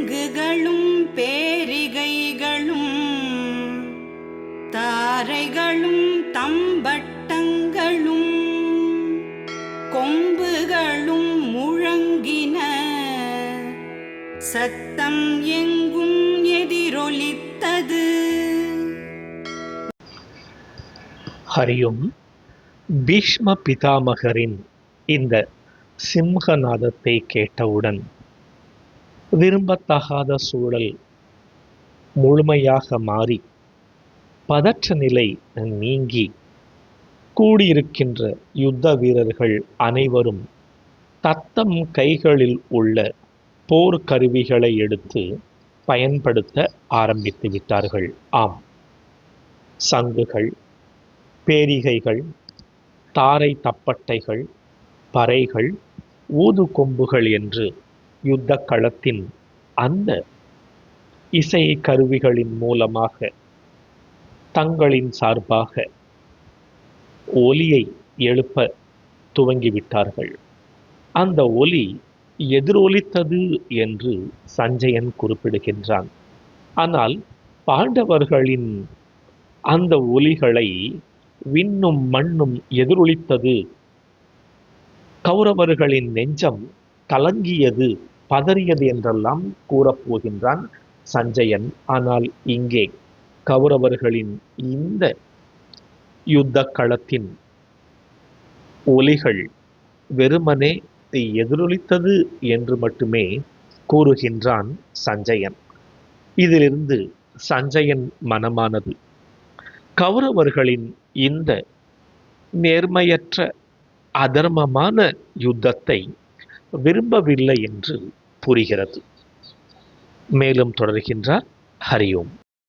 சங்குகளும் பேரிகைகளும் தாரைகளும் தம்பட்டங்களும் கொம்புகளும் முழங்கின. சத்தம் எங்கும் எதிரொலித்தது. ஹரியும் பீஷ்ம பிதாமகரின் இந்த சிம்ஹநாதத்தை கேட்டவுடன் விரும்பத்தகாத சூழல் முழுமையாக மாறி பதற்ற நிலை நீங்கி கூடியிருக்கின்ற யுத்த வீரர்கள் அனைவரும் தத்தம் கைகளில் உள்ள போர் கருவிகளை எடுத்து பயன்படுத்த ஆரம்பித்து விட்டார்கள். ஆம், சங்குகள், பேரிகைகள், தாரை தப்பட்டைகள், பறைகள், ஊது கொம்புகள் என்று யுத்த களத்தின் அந்த இசை கருவிகளின் மூலமாக தங்களின் சார்பாக ஒலியை எழுப்ப துவங்கிவிட்டார்கள். அந்த ஒலி எதிரொலித்தது என்று சஞ்சயன் குறிப்பிடுகின்றான். ஆனால் பாண்டவர்களின் அந்த ஒலிகளை விண்ணும் மண்ணும் எதிரொலித்தது. கௌரவர்களின் நெஞ்சம் கலங்கியது, பதறியது என்றெல்லாம் கூறப்போகின்றான் சஞ்சயன். ஆனால் இங்கே கௌரவர்களின் இந்த யுத்த களத்தின் ஒலிகள் வெறுமனே எதிரொலித்தது என்று மட்டுமே கூறுகின்றான் சஞ்சயன். இதிலிருந்து சஞ்சயன் மனமானது கௌரவர்களின் இந்த நேர்மையற்ற அதர்மமான யுத்தத்தை விரும்பவில்லை என்று புரிகிறது. மேலும் தொடர்கின்றார். ஹரி ஓம்.